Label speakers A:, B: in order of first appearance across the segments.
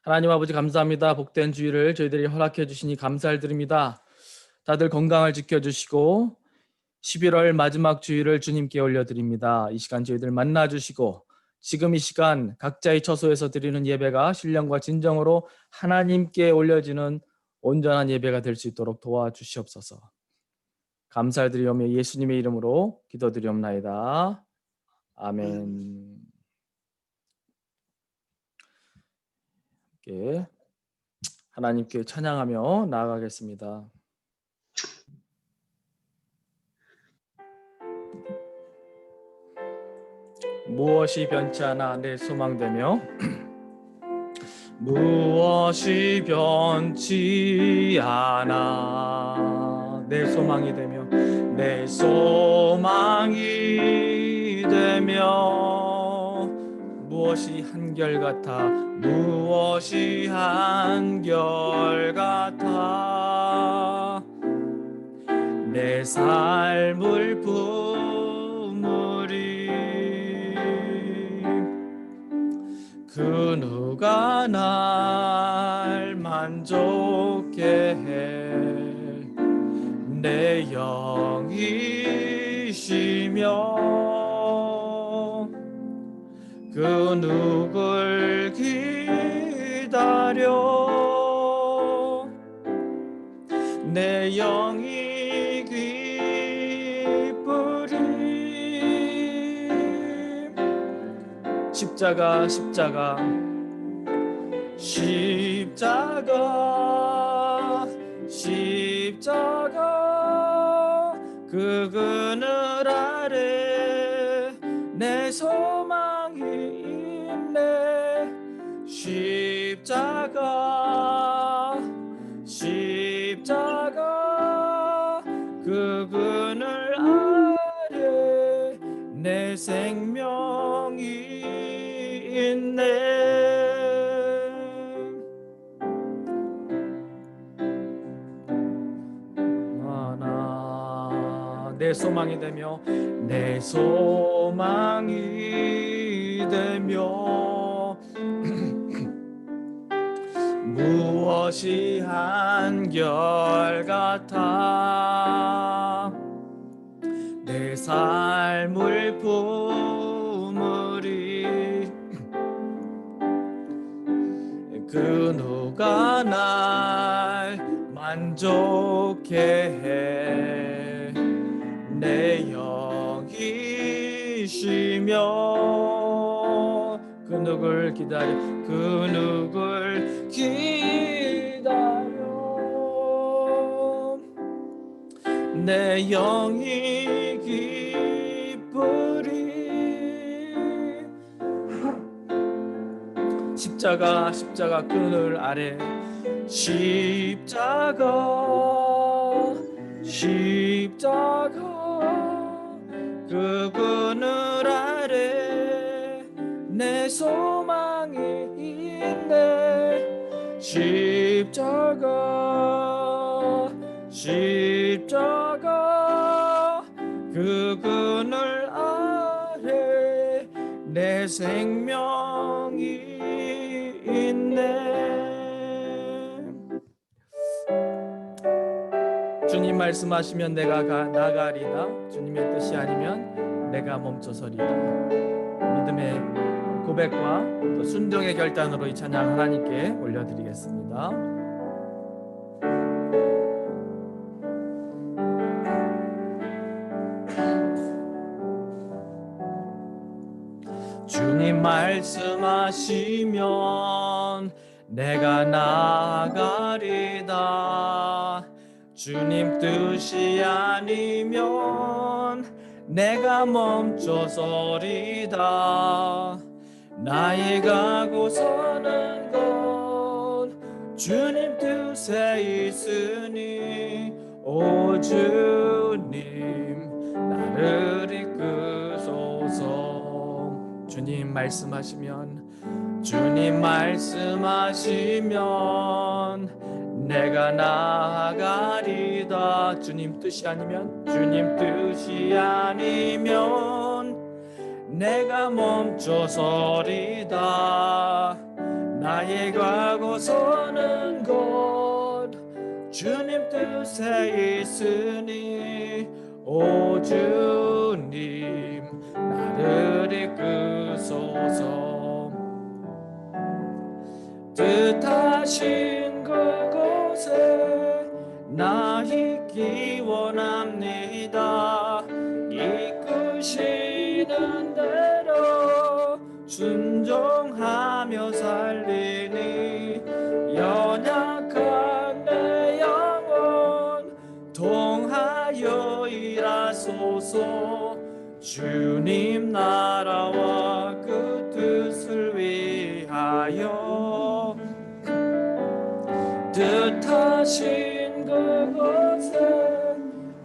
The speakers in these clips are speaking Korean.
A: 하나님 아버지 감사합니다. 복된 주일을 저희들이 허락해 주시니 감사를 드립니다. 다들 건강을 지켜주시고 11월 마지막 주일을 주님께 올려드립니다. 이 시간 저희들 만나주시고 지금 이 시간 각자의 처소에서 드리는 예배가 신령과 진정으로 하나님께 올려지는 온전한 예배가 될 수 있도록 도와주시옵소서. 감사를 드리오며 예수님의 이름으로 기도드리옵나이다. 아멘. 함께 하나님께 찬양하며 나아가겠습니다. 무엇이 변치 않아 내 소망되며 무엇이 변치 않아 내 소망이 되며 내 소망이 되며 무엇이 한결같아 무엇이 한결같아 내 삶을 품으리 그 누가 날 만족해 해 내 영이시며 그 누굴 기다려 내 영이 기쁘리 십자가 십자가 십자가 십자가 그 그늘 아래 내 소망이 있네 십자가 십자가 그 그늘 아래 내 생명이 있네 내 소망이 되며 내 소망이 되며 무엇이 한결같아 내 삶을 품으리 그 누가 날 만족해 해 내 영이시며 그 누굴 기다려 그 누굴 기다려 내 영이 기쁘리 십자가 십자가 그늘 아래 십자가 십자가 그 그늘 아래 내 소망이 있네 십자가 십자가 그 그늘 아래 내 생명이 있네 주님 말씀하시면 내가 나가리다 주님의 뜻이 아니면 내가 멈춰서리다 믿음의 고백과 또 순종의 결단으로 이 찬양 하나님께 올려드리겠습니다. 주님 말씀하시면 내가 나가리다 주님 뜻이 아니면 내가 멈춰서리다 나의 가고 서는 건 주님 뜻에 있으니 오 주님 나를 이끄소서 주님 말씀하시면 내가 나아가리다 주님 뜻이 아니면 내가 멈춰서리다 나의 과거 서는 곳 주님 뜻에 있으니 오 주님 나를 이끄소서. 뜻하신 그곳에 나 있기 원합니다. 이끄시는 대로 순종하며 살리니 연약한 내 영혼 통하여 일하소서. 주님 나라와 그 뜻을 위하여 뜻하신 그곳에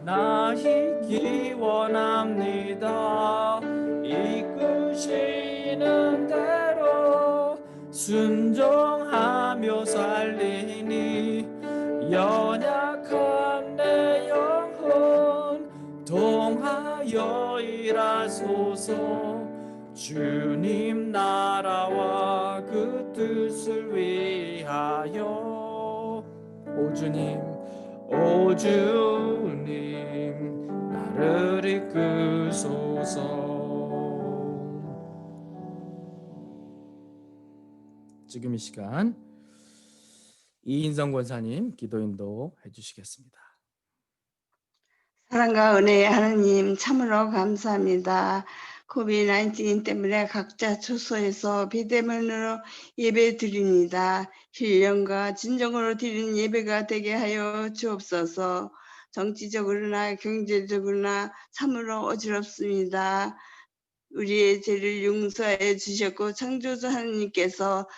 A: 나 있기 원합니다. 이끄시는 대로 순종하며 살리니 연약한 내 영혼 통하여 일하소서. 주님 나라와 그 뜻을 위하여 오 주님 나를 이끄소서. 지금 이 시간 이인성 권사님 기도인도 해주시겠습니다.
B: 사랑과 은혜의 하나님 참으로 감사합니다. 코비드-19 때문에 각자 초소에서 비대면으로 예배 드립니다. 신령과 진정으로 드리는 예배가 되게 하여 주옵소서. 정치적으로나 경제적으로나 참으로 어지럽습니다. 우리의 죄를 용서해 주셨고 창조주 하나님께서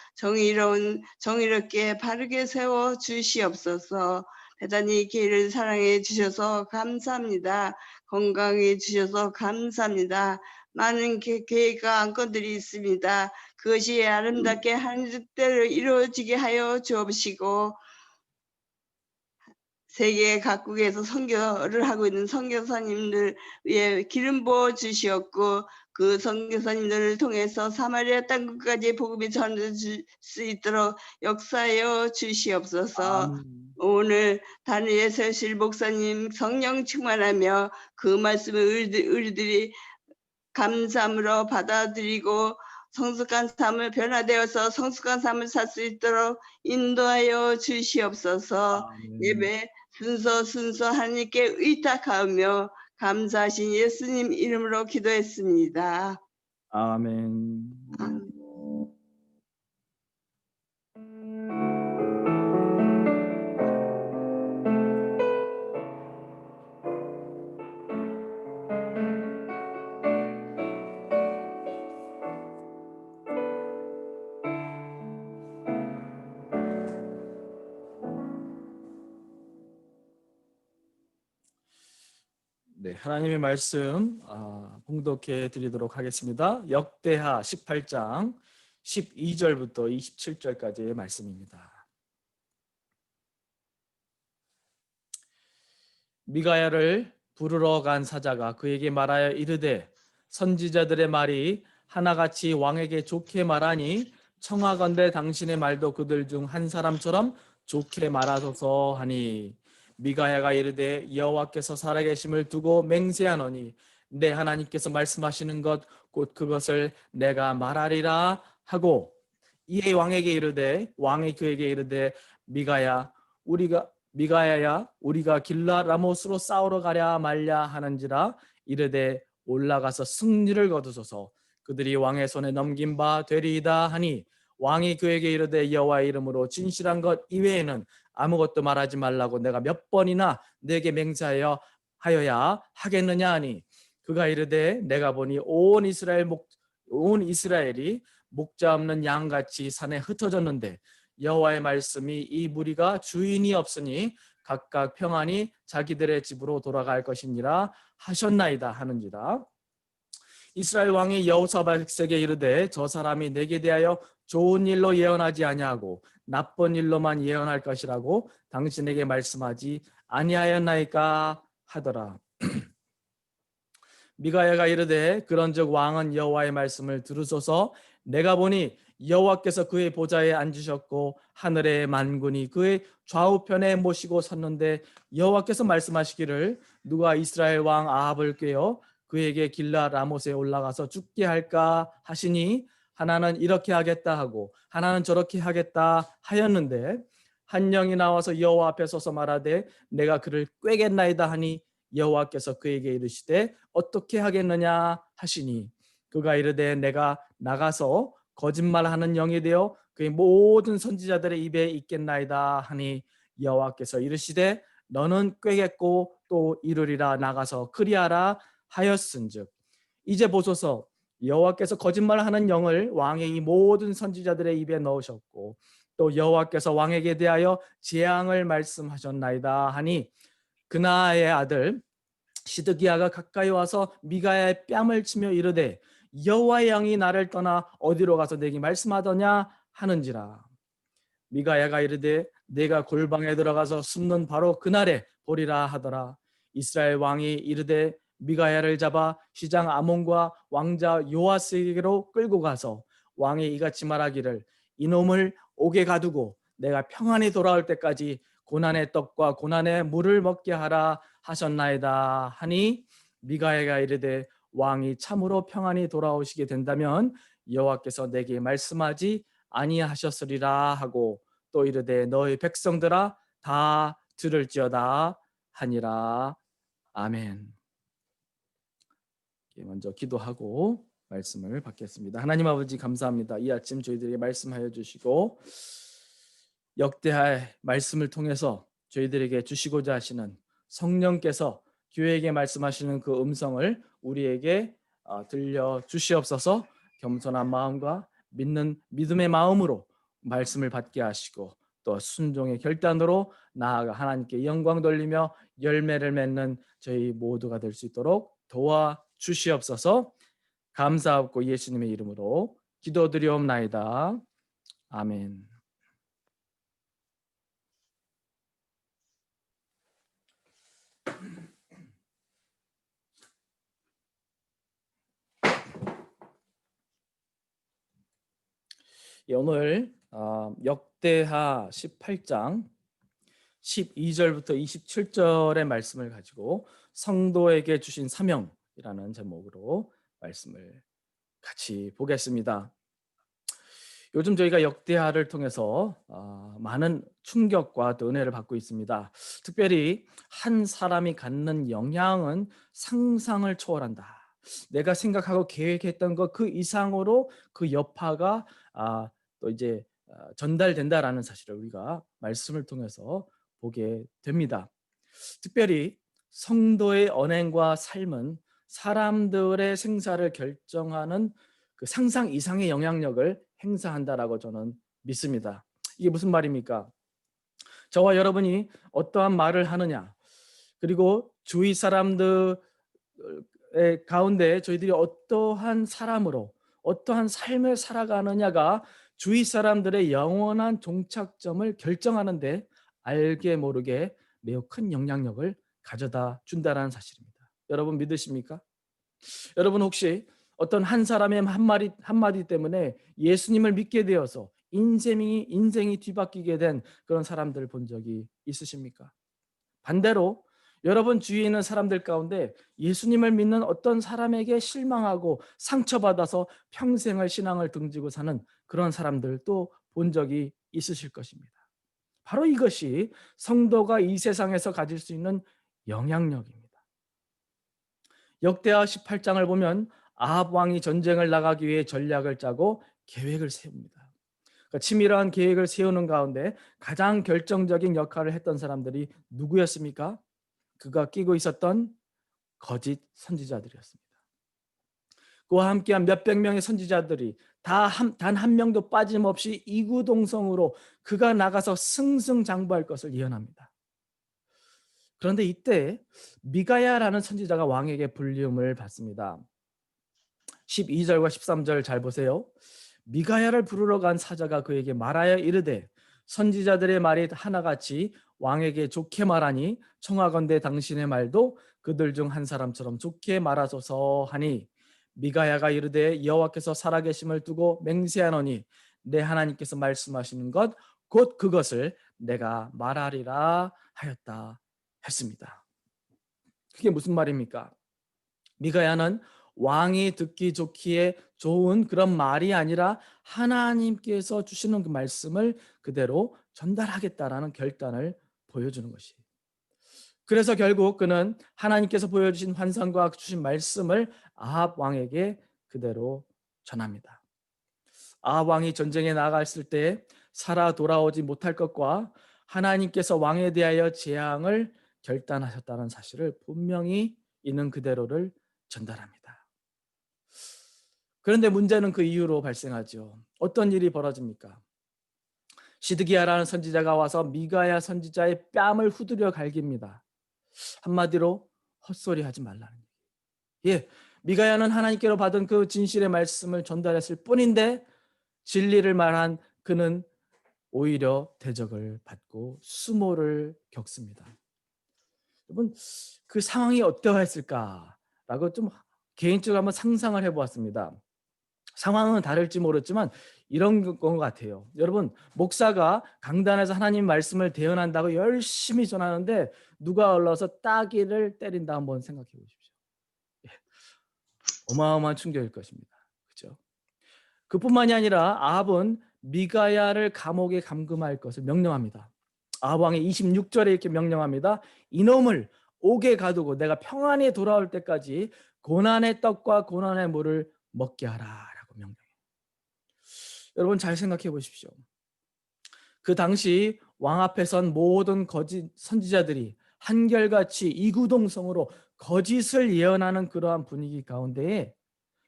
B: 정의롭게 바르게 세워 주시옵소서. 대단히 기회를 사랑해 주셔서 감사합니다. 건강해 주셔서 감사합니다. 많은 계획과 안건들이 있습니다. 그것이 아름답게 하는 뜻대로 이루어지게 하여 주옵시고 세계 각국에서 선교를 하고 있는 선교사님들 위해 기름 부어 주시었고 그 선교사님들을 통해서 사마리아 땅끝까지 복음이 전해질 수 있도록 역사하여 주시옵소서. 오늘 단위에 서실 목사님 성령 충만하며 그 말씀을 우리들이 감사함으로 받아들이고 성숙한 삶을 변화되어서 성숙한 삶을 살 수 있도록 인도하여 주시옵소서. 예배 순서 하나님께 의탁하며 감사하신 예수님 이름으로 기도했습니다.
A: 아멘. 네, 하나님의 말씀 봉독해 드리도록 하겠습니다. 역대하 18장 12절부터 27절까지의 말씀입니다. 미가야를 부르러 간 사자가 그에게 말하여 이르되 선지자들의 말이 하나같이 왕에게 좋게 말하니 청하건대 당신의 말도 그들 중 한 사람처럼 좋게 말하소서 하니 미가야가 이르되 여호와께서 살아계심을 두고 맹세하노니 내 하나님께서 말씀하시는 것 곧 그것을 내가 말하리라 하고 이에 왕에게 이르되 왕이 그에게 이르되 미가야야 우리가 길라 라못으로 싸우러 가랴 말랴 하는지라 이르되 올라가서 승리를 거두소서 그들이 왕의 손에 넘긴 바 되리이다 하니 왕이 그에게 이르되 여호와의 이름으로 진실한 것 이외에는 아무것도 말하지 말라고 내가 몇 번이나 내게 맹세하여야 하겠느냐 하니 그가 이르되 내가 보니 온 이스라엘이 목자 없는 양같이 산에 흩어졌는데 여호와의 말씀이 이 무리가 주인이 없으니 각각 평안히 자기들의 집으로 돌아갈 것이니라 하셨나이다 하는지라. 이스라엘 왕이 여호사밧에게 이르되 저 사람이 내게 대하여 좋은 일로 예언하지 아니하고 나쁜 일로만 예언할 것이라고 당신에게 말씀하지 아니하였나이까 하더라. 미가야가 이르되 그런즉 왕은 여호와의 말씀을 들으소서 내가 보니 여호와께서 그의 보좌에 앉으셨고 하늘의 만군이 그의 좌우편에 모시고 섰는데 여호와께서 말씀하시기를 누가 이스라엘 왕 아합을 꾀어 그에게 길라 라못에 올라가서 죽게 할까 하시니 하나는 이렇게 하겠다 하고 하나는 저렇게 하겠다 하였는데 한 영이 나와서 여호와 앞에 서서 말하되 내가 그를 꾀겠나이다 하니 여호와께서 그에게 이르시되 어떻게 하겠느냐 하시니 그가 이르되 내가 나가서 거짓말하는 영이 되어 그의 모든 선지자들의 입에 있겠나이다 하니 여호와께서 이르시되 너는 꾀겠고 또 이르리라 나가서 그리하라 하였은즉 이제 보소서 여호와께서 거짓말하는 영을 왕의 이 모든 선지자들의 입에 넣으셨고 또 여호와께서 왕에게 대하여 재앙을 말씀하셨나이다 하니 그나의 아들 시드기야가 가까이 와서 미가야의 뺨을 치며 이르되 여호와의 영이 나를 떠나 어디로 가서 내게 말씀하더냐 하는지라. 미가야가 이르되 내가 골방에 들어가서 숨는 바로 그날에 보리라 하더라. 이스라엘 왕이 이르되 미가야를 잡아 시장 아몬과 왕자 요아스에게로 끌고 가서 왕이 이같이 말하기를 이놈을 옥에 가두고 내가 평안히 돌아올 때까지 고난의 떡과 고난의 물을 먹게 하라 하셨나이다 하니 미가야가 이르되 왕이 참으로 평안히 돌아오시게 된다면 여호와께서 내게 말씀하지 아니하셨으리라 하고 또 이르되 너희 백성들아 다 들을지어다 하니라. 아멘. 먼저 기도하고 말씀을 받겠습니다. 하나님 아버지 감사합니다. 이 아침 저희들에게 말씀하여 주시고 역대할 말씀을 통해서 저희들에게 주시고자 하시는 성령께서 교회에게 말씀하시는 그 음성을 우리에게 들려 주시옵소서. 겸손한 마음과 믿음의 마음으로 말씀을 받게 하시고 또 순종의 결단으로 나아가 하나님께 영광 돌리며 열매를 맺는 저희 모두가 될 수 있도록 도와 주시옵소서. 감사하고 예수님의 이름으로 기도드리옵나이다. 아멘. 오늘 역대하 18장 12절부터 27절의 말씀을 가지고 성도에게 주신 사명이라는 제목으로 말씀을 같이 보겠습니다. 요즘 저희가 역대하를 통해서 많은 충격과 또 은혜를 받고 있습니다. 특별히 한 사람이 갖는 영향은 상상을 초월한다. 내가 생각하고 계획했던 것 그 이상으로 그 여파가 또 이제 전달된다라는 사실을 우리가 말씀을 통해서 보게 됩니다. 특별히 성도의 언행과 삶은 사람들의 생사를 결정하는 그 상상 이상의 영향력을 행사한다라고 저는 믿습니다. 이게 무슨 말입니까? 저와 여러분이 어떠한 말을 하느냐, 그리고 주위 사람들의 가운데 저희들이 어떠한 사람으로 어떠한 삶을 살아가느냐가 주위 사람들의 영원한 종착점을 결정하는데 알게 모르게 매우 큰 영향력을 가져다 준다는 사실입니다. 여러분 믿으십니까? 여러분 혹시 어떤 한 사람의 한마디 때문에 예수님을 믿게 되어서 인생이 뒤바뀌게 된 그런 사람들 본 적이 있으십니까? 반대로 여러분 주위에 있는 사람들 가운데 예수님을 믿는 어떤 사람에게 실망하고 상처받아서 평생을 신앙을 등지고 사는 그런 사람들도 본 적이 있으실 것입니다. 바로 이것이 성도가 이 세상에서 가질 수 있는 영향력입니다. 역대하 18장을 보면 아합 왕이 전쟁을 나가기 위해 전략을 짜고 계획을 세웁니다. 그러니까 치밀한 계획을 세우는 가운데 가장 결정적인 역할을 했던 사람들이 누구였습니까? 그가 끼고 있었던 거짓 선지자들이었습니다. 그와 함께한 몇백 명의 선지자들이 단 한 명도 빠짐없이 이구동성으로 그가 나가서 승승장구할 것을 예언합니다. 그런데 이때 미가야라는 선지자가 왕에게 불리움을 받습니다. 12절과 13절 잘 보세요. 미가야를 부르러 간 사자가 그에게 말하여 이르되 선지자들의 말이 하나같이 왕에게 좋게 말하니 청하건대 당신의 말도 그들 중 한 사람처럼 좋게 말하소서 하니 미가야가 이르되 여호와께서 살아계심을 두고 맹세하노니 내 하나님께서 말씀하시는 것 곧 그것을 내가 말하리라 하였다 했습니다. 그게 무슨 말입니까? 미가야는 왕이 듣기 좋기에 좋은 그런 말이 아니라 하나님께서 주시는 그 말씀을 그대로 전달하겠다라는 결단을 보여주는 것이에요. 그래서 결국 그는 하나님께서 보여주신 환상과 주신 말씀을 아합 왕에게 그대로 전합니다. 아합 왕이 전쟁에 나갔을 때 살아 돌아오지 못할 것과 하나님께서 왕에 대하여 재앙을 결단하셨다는 사실을 분명히 있는 그대로를 전달합니다. 그런데 문제는 그 이후로 발생하죠. 어떤 일이 벌어집니까? 시드기야라는 선지자가 와서 미가야 선지자의 뺨을 후드려 갈깁니다. 한마디로 헛소리하지 말라는 얘기예요. 예, 미가야는 하나님께로 받은 그 진실의 말씀을 전달했을 뿐인데 진리를 말한 그는 오히려 대적을 받고 수모를 겪습니다. 여러분, 그 상황이 어떠했을까라고 좀 개인적으로 한번 상상을 해보았습니다. 상황은 다를지 모르지만 이런 것 같아요. 여러분, 목사가 강단에서 하나님 말씀을 대언한다고 열심히 전하는데 누가 올라와서 따귀를 때린다, 한번 생각해 보십시오. 예, 어마어마한 충격일 것입니다. 그렇죠? 그뿐만이 아니라 아합은 미가야를 감옥에 감금할 것을 명령합니다. 아합 왕이 26절에 이렇게 명령합니다. 이놈을 옥에 가두고 내가 평안히 돌아올 때까지 고난의 떡과 고난의 물을 먹게 하라라고 명령해요. 여러분 잘 생각해 보십시오. 그 당시 왕 앞에 선 모든 거짓 선지자들이 한결같이 이구동성으로 거짓을 예언하는 그러한 분위기 가운데에,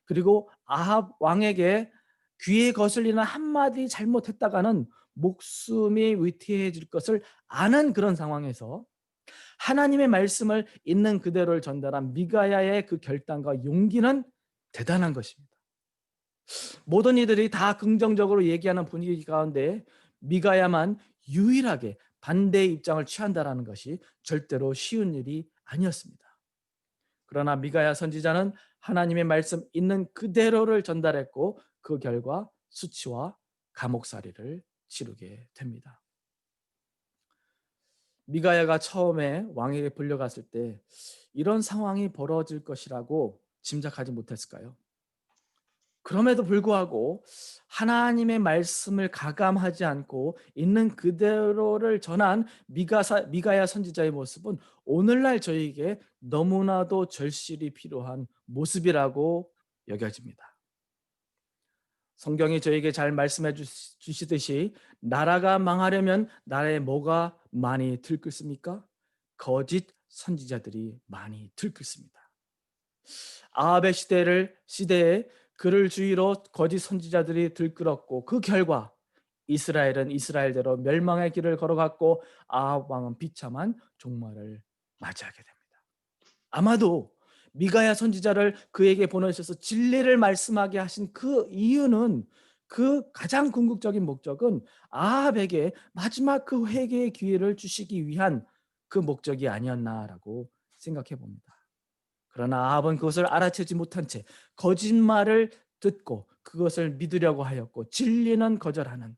A: 그리고 아합 왕에게 귀에 거슬리는 한마디 잘못했다가는 목숨이 위태해질 것을 아는 그런 상황에서 하나님의 말씀을 있는 그대로를 전달한 미가야의 그 결단과 용기는 대단한 것입니다. 모든 이들이 다 긍정적으로 얘기하는 분위기 가운데 미가야만 유일하게 반대의 입장을 취한다는 것이 절대로 쉬운 일이 아니었습니다. 그러나 미가야 선지자는 하나님의 말씀 있는 그대로를 전달했고 그 결과 수치와 감옥살이를 치르게 됩니다. 미가야가 처음에 왕에게 불려갔을 때 이런 상황이 벌어질 것이라고 짐작하지 못했을까요? 그럼에도 불구하고 하나님의 말씀을 가감하지 않고 있는 그대로를 전한 미가야 선지자의 모습은 오늘날 저에게 너무나도 절실히 필요한 모습이라고 여겨집니다. 성경이 저에게 잘 말씀해 주시듯이 나라가 망하려면 나라에 뭐가 많이 들끓습니까? 거짓 선지자들이 많이 들끓습니다. 아합의 시대에 그를 주위로 거짓 선지자들이 들끓었고 그 결과 이스라엘은 이스라엘대로 멸망의 길을 걸어갔고 아합 왕은 비참한 종말을 맞이하게 됩니다. 아마도 미가야 선지자를 그에게 보내셔서 진리를 말씀하게 하신 그 이유는, 그 가장 궁극적인 목적은 아합에게 마지막 그 회개의 기회를 주시기 위한 그 목적이 아니었나라고 생각해 봅니다. 그러나 아합은 그것을 알아채지 못한 채 거짓말을 듣고 그것을 믿으려고 하였고 진리는 거절하는,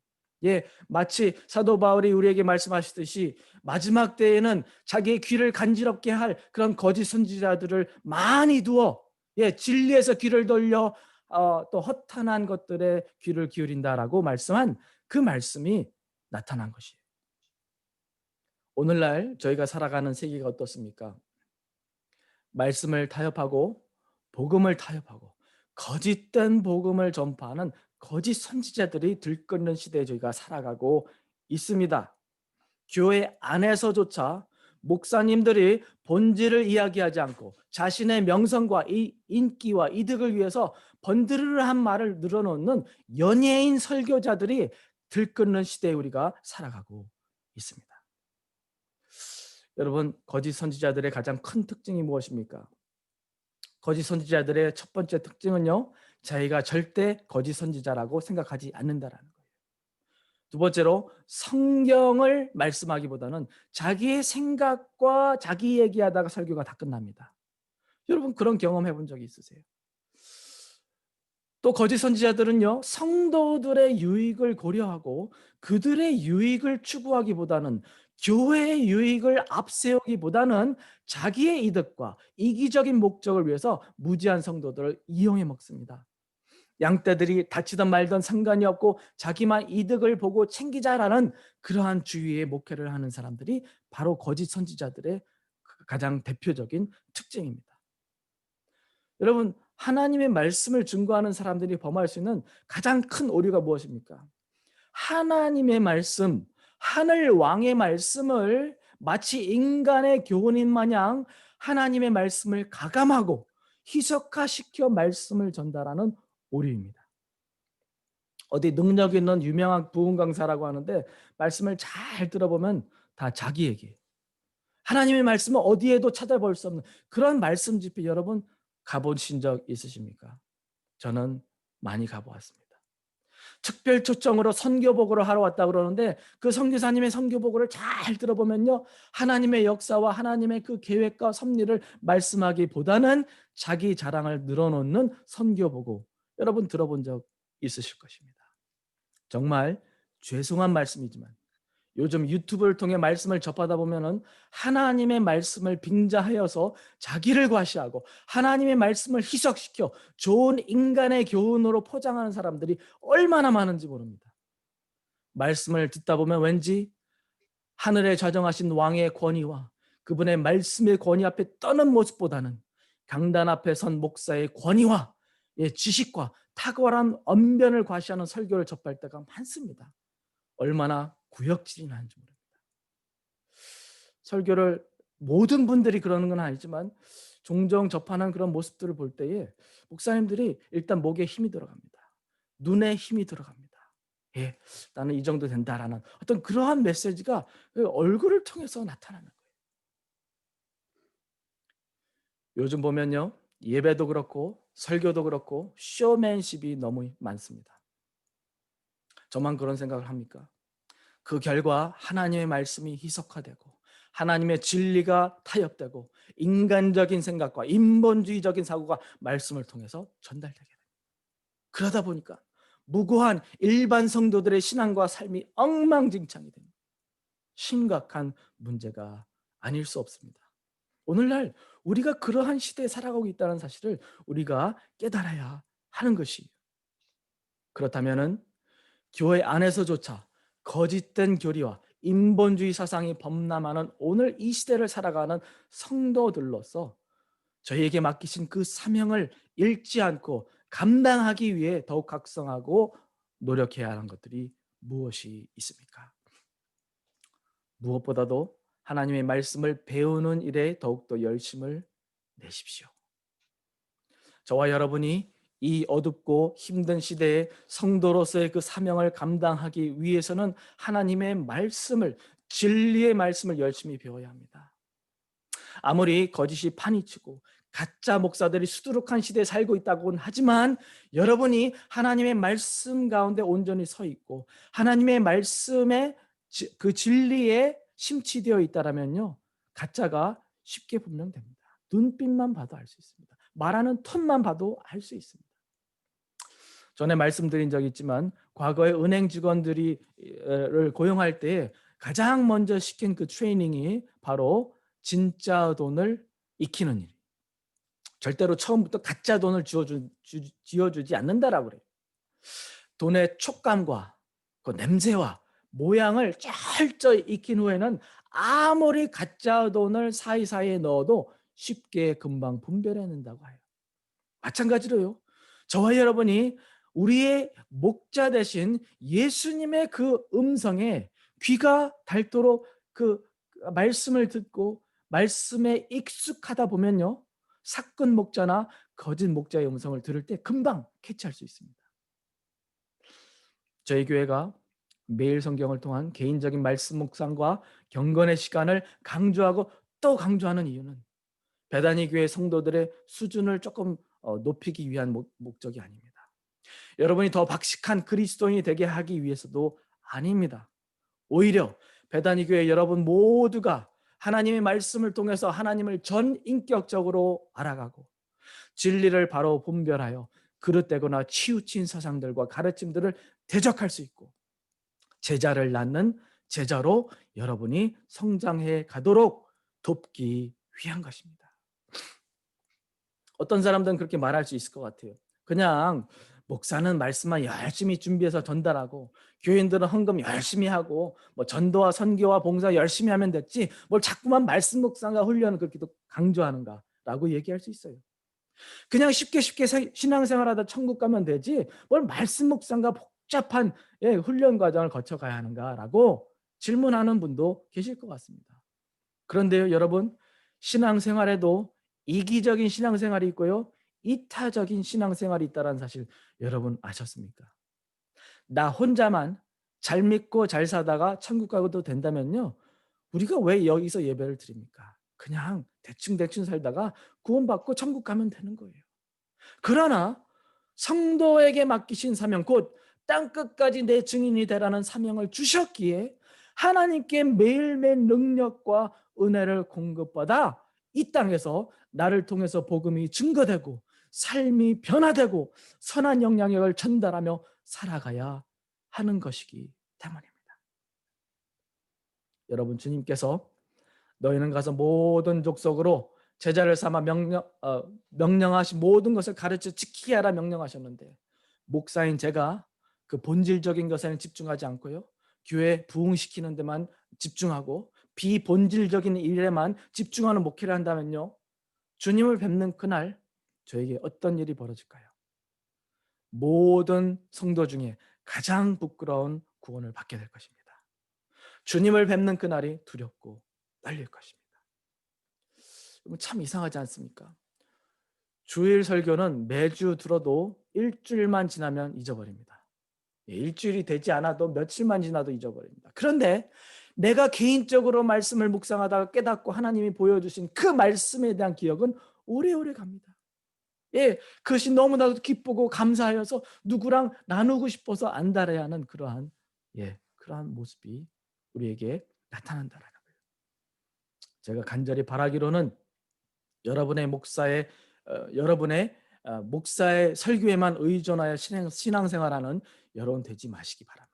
A: 마치 사도 바울이 우리에게 말씀하시듯이 마지막 때에는 자기의 귀를 간지럽게 할 그런 거짓 선지자들을 많이 두어 진리에서 귀를 돌려 또 허탄한 것들에 귀를 기울인다라고 말씀한 그 말씀이 나타난 것이에요. 오늘날 저희가 살아가는 세계가 어떻습니까? 말씀을 타협하고 복음을 타협하고 거짓된 복음을 전파하는 거짓 선지자들이 들끓는 시대에 저희가 살아가고 있습니다. 교회 안에서조차 목사님들이 본질을 이야기하지 않고 자신의 명성과 인기와 이득을 위해서 번드르르한 말을 늘어놓는 연예인 설교자들이 들끓는 시대에 우리가 살아가고 있습니다. 여러분, 거짓 선지자들의 가장 큰 특징이 무엇입니까? 거짓 선지자들의 첫 번째 특징은요, 자기가 절대 거짓 선지자라고 생각하지 않는다라는 거예요. 두 번째로 성경을 말씀하기보다는 자기의 생각과 자기 얘기하다가 설교가 다 끝납니다. 여러분, 그런 경험 해본 적이 있으세요? 또 거짓 선지자들은요, 성도들의 유익을 고려하고 그들의 유익을 추구하기보다는, 교회의 유익을 앞세우기보다는 자기의 이득과 이기적인 목적을 위해서 무지한 성도들을 이용해 먹습니다. 양떼들이 다치든 말든 상관이 없고 자기만 이득을 보고 챙기자라는 그러한 주의의 목회를 하는 사람들이 바로 거짓 선지자들의 가장 대표적인 특징입니다. 여러분, 하나님의 말씀을 증거하는 사람들이 범할 수 있는 가장 큰 오류가 무엇입니까? 하나님의 말씀, 하늘 왕의 말씀을 마치 인간의 교훈인 마냥 하나님의 말씀을 가감하고 희석화시켜 말씀을 전달하는 오류입니다. 어디 능력 있는 유명한 부흥 강사라고 하는데 말씀을 잘 들어보면 다 자기 얘기예요. 하나님의 말씀은 어디에도 찾아볼 수 없는 그런 말씀 집회, 여러분 가보신 적 있으십니까? 저는 많이 가보았습니다. 특별 초청으로 선교복으로 하러 왔다 그러는데 그 선교사님의 선교복을 잘 들어보면요, 하나님의 역사와 하나님의 그 계획과 섭리를 말씀하기보다는 자기 자랑을 늘어놓는 선교복을 여러분 들어본 적 있으실 것입니다. 정말 죄송한 말씀이지만 요즘 유튜브를 통해 말씀을 접하다 보면은 하나님의 말씀을 빙자하여서 자기를 과시하고 하나님의 말씀을 희석시켜 좋은 인간의 교훈으로 포장하는 사람들이 얼마나 많은지 모릅니다. 말씀을 듣다 보면 왠지 하늘에 좌정하신 왕의 권위와 그분의 말씀의 권위 앞에 떠는 모습보다는 강단 앞에 선 목사의 권위와 지식과 탁월한 언변을 과시하는 설교를 접할 때가 많습니다. 얼마나 구역질이 나는지 모릅니다. 설교를 모든 분들이 그러는 건 아니지만 종종 접하는 그런 모습들을 볼 때에 목사님들이 일단 목에 힘이 들어갑니다. 눈에 힘이 들어갑니다. 예, 나는 이 정도 된다라는 어떤 그러한 메시지가 얼굴을 통해서 나타나는 거예요. 요즘 보면요, 예배도 그렇고 설교도 그렇고 쇼맨십이 너무 많습니다. 저만 그런 생각을 합니까? 그 결과 하나님의 말씀이 희석화되고 하나님의 진리가 타협되고 인간적인 생각과 인본주의적인 사고가 말씀을 통해서 전달되게 됩니다. 그러다 보니까 무고한 일반 성도들의 신앙과 삶이 엉망진창이 됩니다. 심각한 문제가 아닐 수 없습니다. 오늘날 우리가 그러한 시대에 살아가고 있다는 사실을 우리가 깨달아야 하는 것이에요. 그렇다면은 교회 안에서조차 거짓된 교리와 인본주의 사상이 범람하는 오늘 이 시대를 살아가는 성도들로서 저희에게 맡기신 그 사명을 잃지 않고 감당하기 위해 더욱 각성하고 노력해야 하는 것들이 무엇이 있습니까? 무엇보다도 하나님의 말씀을 배우는 일에 더욱더 열심을 내십시오. 저와 여러분이 이 어둡고 힘든 시대에 성도로서의 그 사명을 감당하기 위해서는 하나님의 말씀을, 진리의 말씀을 열심히 배워야 합니다. 아무리 거짓이 판이치고 가짜 목사들이 수두룩한 시대에 살고 있다고는 하지만 여러분이 하나님의 말씀 가운데 온전히 서 있고 하나님의 말씀에 그 진리에 심취되어 있다라면요, 가짜가 쉽게 분명됩니다. 눈빛만 봐도 알 수 있습니다. 말하는 톤만 봐도 알 수 있습니다. 전에 말씀드린 적이 있지만 과거에 은행 직원들을 고용할 때 가장 먼저 시킨 그 트레이닝이 바로 진짜 돈을 익히는 일. 절대로 처음부터 가짜 돈을 쥐어주지 않는다라고 그래요. 돈의 촉감과 그 냄새와 모양을 철저히 익힌 후에는 아무리 가짜 돈을 사이사이에 넣어도 쉽게 금방 분별해낸다고 해요. 마찬가지로요, 저와 여러분이 우리의 목자 되신 예수님의 그 음성에 귀가 닳도록 그 말씀을 듣고 말씀에 익숙하다 보면요, 사건 목자나 거짓 목자의 음성을 들을 때 금방 캐치할 수 있습니다. 저희 교회가 매일 성경을 통한 개인적인 말씀 묵상과 경건의 시간을 강조하고 또 강조하는 이유는 베다니 교회 성도들의 수준을 조금 높이기 위한 목적이 아닙니다. 여러분이 더 박식한 그리스도인이 되게 하기 위해서도 아닙니다. 오히려 베다니 교회 여러분 모두가 하나님의 말씀을 통해서 하나님을 전인격적으로 알아가고 진리를 바로 분별하여 그릇되거나 치우친 사상들과 가르침들을 대적할 수 있고 제자를 낳는 제자로 여러분이 성장해 가도록 돕기 위한 것입니다. 어떤 사람들은 그렇게 말할 수 있을 것 같아요. 그냥 목사는 말씀만 열심히 준비해서 전달하고 교인들은 헌금 열심히 하고 뭐 전도와 선교와 봉사 열심히 하면 됐지 뭘 자꾸만 말씀 묵상과 훈련을 그렇게 또 강조하는가라고 얘기할 수 있어요. 그냥 쉽게 신앙생활하다 천국 가면 되지 뭘 말씀 묵상과 복잡한 훈련 과정을 거쳐가야 하는가라고 질문하는 분도 계실 것 같습니다. 그런데요, 여러분, 신앙생활에도 이기적인 신앙생활이 있고요, 이타적인 신앙생활이 있다는 사실 여러분 아셨습니까? 나 혼자만 잘 믿고 잘 사다가 천국 가도 된다면요, 우리가 왜 여기서 예배를 드립니까? 그냥 대충 살다가 구원받고 천국 가면 되는 거예요. 그러나 성도에게 맡기신 사명, 곧 땅끝까지 내 증인이 되라는 사명을 주셨기에 하나님께 매일매일 능력과 은혜를 공급받아 이 땅에서 나를 통해서 복음이 증거되고 삶이 변화되고 선한 영향력을 전달하며 살아가야 하는 것이기 때문입니다. 여러분, 주님께서 너희는 가서 모든 족속으로 제자를 삼아 명령하신 모든 것을 가르쳐 지키게 하라 명령하셨는데, 목사인 제가 그 본질적인 것에는 집중하지 않고요, 교회 부흥시키는 데만 집중하고 비본질적인 일에만 집중하는 목회를 한다면요, 주님을 뵙는 그날 저에게 어떤 일이 벌어질까요? 모든 성도 중에 가장 부끄러운 구원을 받게 될 것입니다. 주님을 뵙는 그날이 두렵고 떨릴 것입니다. 참 이상하지 않습니까? 주일 설교는 매주 들어도 일주일만 지나면 잊어버립니다. 일주일이 되지 않아도 며칠만 지나도 잊어버립니다. 그런데 내가 개인적으로 말씀을 묵상하다가 깨닫고 하나님이 보여주신 그 말씀에 대한 기억은 오래오래 갑니다. 그것이 너무나도 기쁘고 감사하여서 누구랑 나누고 싶어서 안달해야 하는 그러한 모습이 우리에게 나타난다라는 거예요. 제가 간절히 바라기로는 여러분의 목사의 설교에만 의존하여 신앙생활하는 여러분 되지 마시기 바랍니다.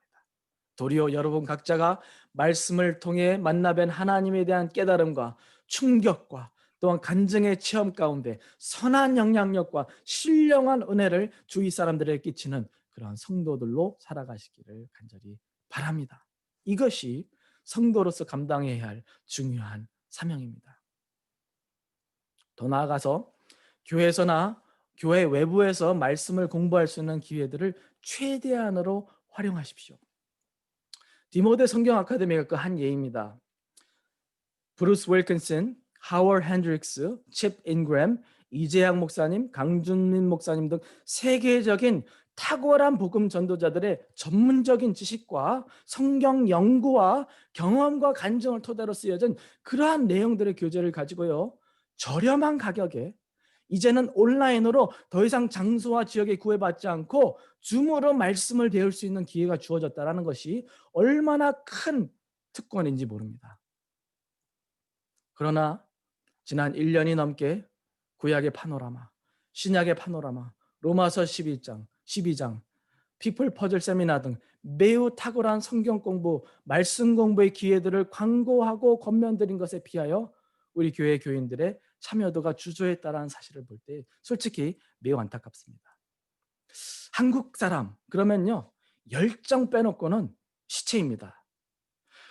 A: 도리어 여러분 각자가 말씀을 통해 만나뵌 하나님에 대한 깨달음과 충격과 또한 간증의 체험 가운데 선한 영향력과 신령한 은혜를 주위 사람들에게 끼치는 그러한 성도들로 살아가시기를 간절히 바랍니다. 이것이 성도로서 감당해야 할 중요한 사명입니다. 더 나아가서 교회에서나 교회 외부에서 말씀을 공부할 수 있는 기회들을 최대한으로 활용하십시오. 디모데 성경 아카데미가 그 한 예입니다. 브루스 윌킨슨, 하워드 핸드릭스, 칩 인그램, 이재학 목사님, 강준민 목사님 등 세계적인 탁월한 복음 전도자들의 전문적인 지식과 성경 연구와 경험과 간증을 토대로 쓰여진 그러한 내용들의 교재를 가지고요, 저렴한 가격에 이제는 온라인으로 더 이상 장소와 지역에 구애받지 않고 줌으로 말씀을 배울 수 있는 기회가 주어졌다는 것이 얼마나 큰 특권인지 모릅니다. 그러나 지난 1년이 넘게 구약의 파노라마, 신약의 파노라마, 로마서 12장, 피플 퍼즐 세미나 등 매우 탁월한 성경 공부, 말씀 공부의 기회들을 광고하고 권면드린 것에 비하여 우리 교회 교인들의 참여도가 주저했다는 사실을 볼 때 솔직히 매우 안타깝습니다. 한국 사람 그러면요, 열정 빼놓고는 시체입니다.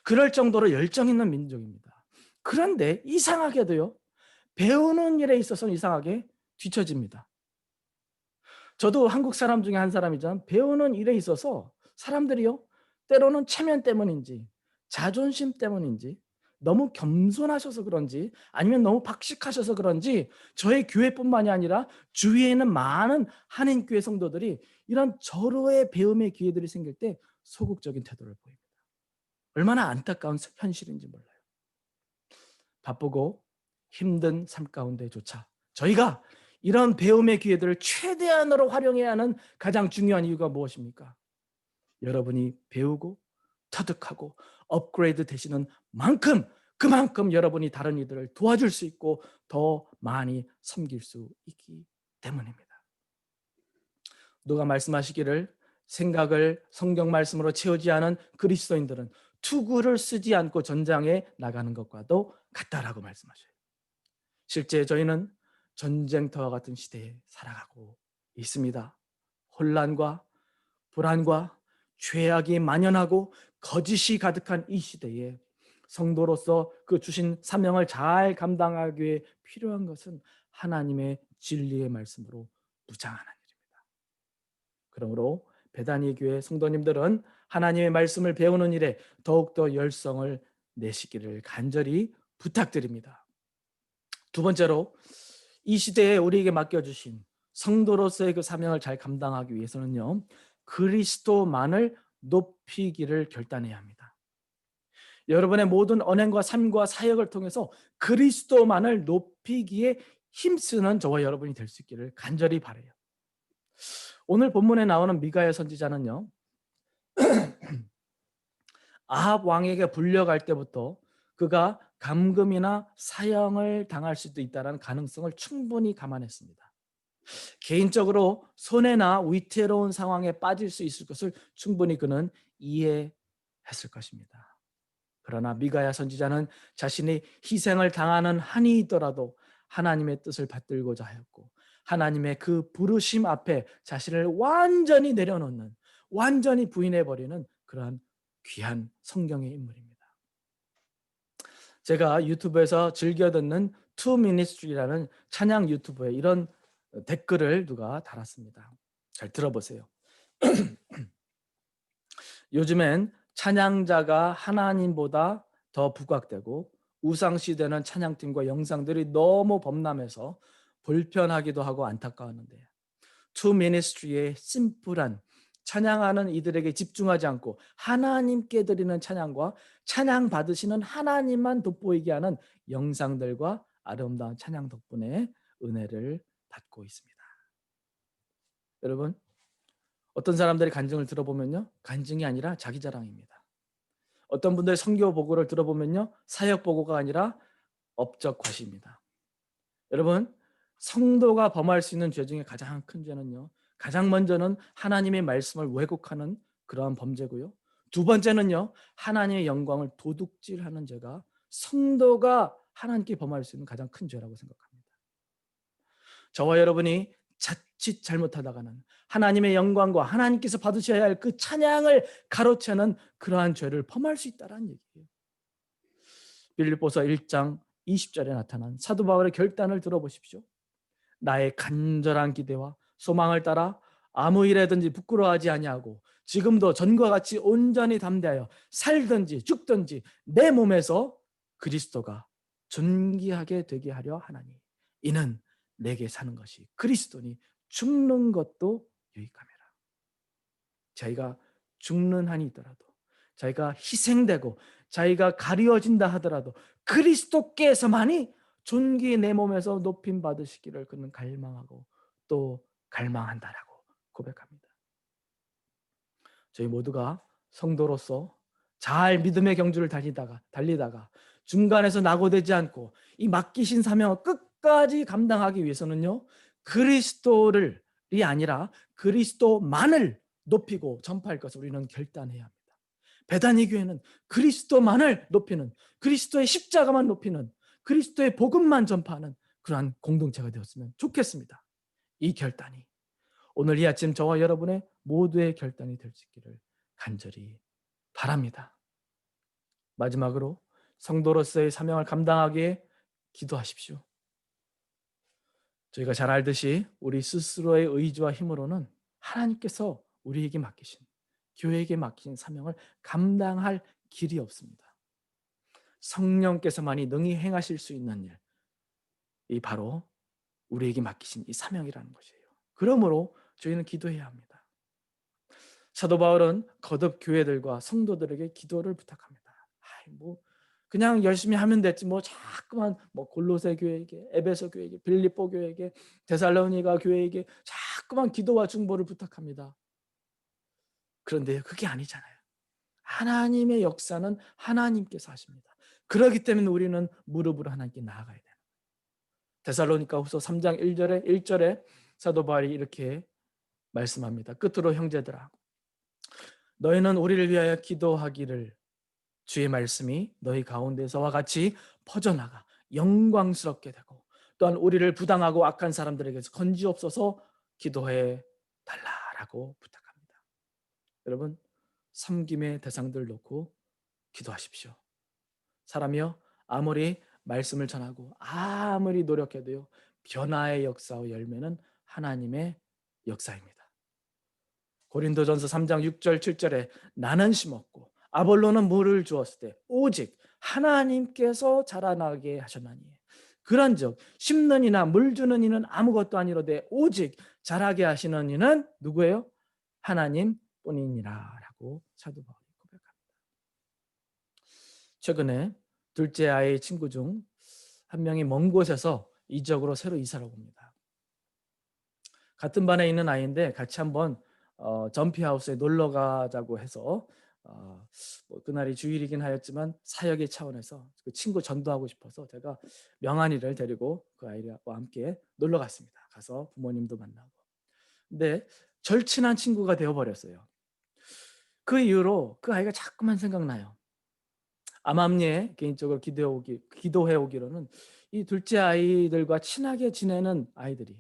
A: 그럴 정도로 열정 있는 민족입니다. 그런데 이상하게도요, 배우는 일에 있어서는 이상하게 뒤처집니다. 저도 한국 사람 중에 한 사람이지만 배우는 일에 있어서 사람들이요, 때로는 체면 때문인지 자존심 때문인지 너무 겸손하셔서 그런지 아니면 너무 박식하셔서 그런지 저희 교회뿐만이 아니라 주위에 있는 많은 한인교회 성도들이 이런 절호의 배움의 기회들이 생길 때 소극적인 태도를 보입니다. 얼마나 안타까운 현실인지 몰라요. 바쁘고 힘든 삶 가운데조차 저희가 이런 배움의 기회들을 최대한으로 활용해야 하는 가장 중요한 이유가 무엇입니까? 여러분이 배우고 터득하고 업그레이드 되시는 만큼 그만큼 여러분이 다른 이들을 도와줄 수 있고 더 많이 섬길 수 있기 때문입니다. 누가 말씀하시기를 생각을 성경 말씀으로 채우지 않은 그리스도인들은 투구를 쓰지 않고 전장에 나가는 것과도 같다라고 말씀하셔요. 실제 저희는 전쟁터와 같은 시대에 살아가고 있습니다. 혼란과 불안과 죄악이 만연하고 거짓이 가득한 이 시대에 성도로서 그 주신 사명을 잘 감당하기 위해 필요한 것은 하나님의 진리의 말씀으로 무장하는 일입니다. 그러므로 베다니 교회 성도님들은 하나님의 말씀을 배우는 일에 더욱더 열성을 내시기를 간절히 부탁드립니다. 두 번째로 이 시대에 우리에게 맡겨주신 성도로서의 그 사명을 잘 감당하기 위해서는요, 그리스도만을 높이기를 결단해야 합니다. 여러분의 모든 언행과 삶과 사역을 통해서 그리스도만을 높이기에 힘쓰는 저와 여러분이 될 수 있기를 간절히 바라요. 오늘 본문에 나오는 미가야 선지자는요, 아합 왕에게 불려갈 때부터 그가 감금이나 사형을 당할 수도 있다는 가능성을 충분히 감안했습니다. 개인적으로 손해나 위태로운 상황에 빠질 수 있을 것을 충분히 그는 이해했을 것입니다. 그러나 미가야 선지자는 자신이 희생을 당하는 한이 있더라도 하나님의 뜻을 받들고자 하였고, 하나님의 그 부르심 앞에 자신을 완전히 내려놓는, 완전히 부인해버리는 그러한 귀한 성경의 인물입니다. 제가 유튜브에서 즐겨 듣는 투 미니스트리라는 찬양 유튜브에 이런 댓글을 누가 달았습니다. 잘 들어보세요. 요즘엔 찬양자가 하나님보다 더 부각되고 우상시되는 찬양팀과 영상들이 너무 범람해서 불편하기도 하고 안타까웠는데요. 투 미니스트리의 심플한 찬양하는 이들에게 집중하지 않고 하나님께 드리는 찬양과 찬양 받으시는 하나님만 돋보이게 하는 영상들과 아름다운 찬양 덕분에 은혜를 받고 있습니다. 여러분, 어떤 사람들이 간증을 들어보면요, 간증이 아니라 자기 자랑입니다. 어떤 분들의 선교 보고를 들어보면요, 사역 보고가 아니라 업적 과시입니다. 여러분, 성도가 범할 수 있는 죄 중에 가장 큰 죄는요, 가장 먼저는 하나님의 말씀을 왜곡하는 그러한 범죄고요, 두 번째는요, 하나님의 영광을 도둑질하는 죄가 성도가 하나님께 범할 수 있는 가장 큰 죄라고 생각합니다. 저와 여러분이 자칫 잘못하다가는 하나님의 영광과 하나님께서 받으셔야 할 그 찬양을 가로채는 그러한 죄를 범할 수 있다는 얘기예요. 빌립보서 1장 20절에 나타난 사도 바울의 결단을 들어보십시오. 나의 간절한 기대와 소망을 따라 아무 일에든지 부끄러워하지 아니하고 지금도 전과 같이 온전히 담대하여 살든지 죽든지 내 몸에서 그리스도가 존귀하게 되게 하려 하나니 이는 내게 사는 것이 그리스도니 죽는 것도 유익함이라. 자기가 죽는 한이 있더라도, 자기가 희생되고 자기가 가리워진다 하더라도 그리스도께서만이 존귀의 내 몸에서 높임 받으시기를 그는 갈망하고 또 갈망한다라고 고백합니다. 저희 모두가 성도로서 잘 믿음의 경주를 달리다가 중간에서 낙오되지 않고 이 맡기신 사명을 끝까지 감당하기 위해서는요, 그리스도를이 아니라 그리스도만을 높이고 전파할 것을 우리는 결단해야 합니다. 베다니 교회는 그리스도만을 높이는, 그리스도의 십자가만 높이는, 그리스도의 복음만 전파하는 그러한 공동체가 되었으면 좋겠습니다. 이 결단이 오늘 이 아침 저와 여러분의 모두의 결단이 될 수 있기를 간절히 바랍니다. 마지막으로 성도로서의 사명을 감당하기에 기도하십시오. 저희가 잘 알듯이 우리 스스로의 의지와 힘으로는 하나님께서 우리에게 맡기신, 교회에게 맡긴 사명을 감당할 길이 없습니다. 성령께서만이 능히 행하실 수 있는 일, 이 바로 우리에게 맡기신 이 사명이라는 것이에요. 그러므로 저희는 기도해야 합니다. 사도 바울은 거듭 교회들과 성도들에게 기도를 부탁합니다. 그냥 열심히 하면 됐지 자꾸만 골로새 교회에게, 에베소 교회에게, 빌립보 교회에게, 데살로니가 교회에게 자꾸만 기도와 중보를 부탁합니다. 그런데 그게 아니잖아요. 하나님의 역사는 하나님께서 하십니다. 그렇기 때문에 우리는 무릎으로 하나님께 나아가야 돼요. 데살로니가 후서 3장 1절에 사도 바울이 이렇게 말씀합니다. 끝으로 형제들아, 너희는 우리를 위하여 기도하기를, 주의 말씀이 너희 가운데서와 같이 퍼져나가 영광스럽게 되고 또한 우리를 부당하고 악한 사람들에게서 건지옵소서 기도해 달라라고 부탁합니다. 여러분, 섬김의 대상들 놓고 기도하십시오. 사람이요, 아무리 말씀을 전하고 아무리 노력해도요, 변화의 역사와 열매는 하나님의 역사입니다. 고린도전서 3장 6절 7절에 나는 심었고 아볼로는 물을 주었을 때 오직 하나님께서 자라나게 하셨나니, 그런즉 심는 이나 물 주는 이는 아무것도 아니로되 오직 자라게 하시는 이는 누구예요? 하나님뿐이니라라고 사도 바울이 고백합니다. 최근에 둘째 아이의 친구 중 한 명이 먼 곳에서 이적으로 새로 이사를 옵니다. 같은 반에 있는 아이인데 같이 한번 점피하우스에 놀러 가자고 해서 뭐 그날이 주일이긴 하였지만 사역의 차원에서 그 친구 전도하고 싶어서 제가 명한이를 데리고 그 아이와 함께 놀러 갔습니다. 가서 부모님도 만나고. 근데 절친한 친구가 되어버렸어요. 그 이후로 그 아이가 자꾸만 생각나요. 암암리에 개인적으로 기도해 오기로는 이 둘째 아이들과 친하게 지내는 아이들이,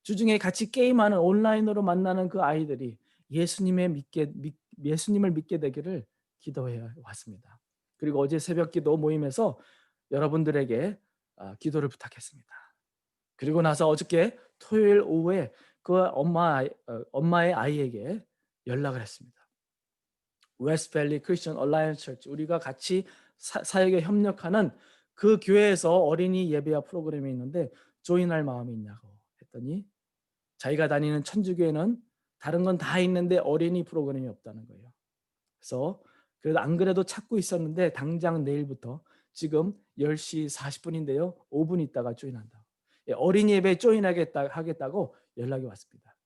A: 주중에 같이 게임하는 온라인으로 만나는 그 아이들이 예수님을 믿게 되기를 기도해 왔습니다. 그리고 어제 새벽 기도 모임에서 여러분들에게 기도를 부탁했습니다. 그리고 나서 어저께 토요일 오후에 그 엄마의 아이에게 연락을 했습니다. 웨스트밸리 크리스천 얼라이언스 처치, 우리가 같이 사역에 협력하는 그 교회에서 어린이 예배와 프로그램이 있는데 조인할 마음이 있냐고 했더니 자기가 다니는 천주교회는 다른 건 다 있는데 어린이 프로그램이 없다는 거예요. 그래서 그래도 안 그래도 찾고 있었는데 당장 내일부터 지금 10시 40분인데요. 5분 있다가 조인한다. 어린이 예배에 하겠다고 연락이 왔습니다.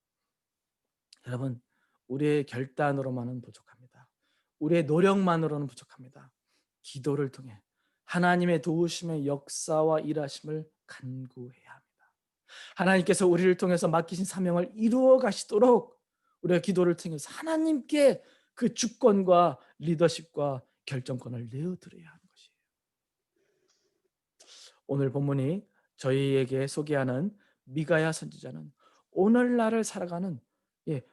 A: 여러분, 우리의 결단으로만은 부족합니다. 우리의 노력만으로는 부족합니다. 기도를 통해 하나님의 도우심의 역사와 일하심을 간구해야 합니다. 하나님께서 우리를 통해서 맡기신 사명을 이루어 가시도록 우리가 기도를 통해서 하나님께 그 주권과 리더십과 결정권을 내어드려야 하는 것이에요. 오늘 본문이 저희에게 소개하는 미가야 선지자는 오늘날을 살아가는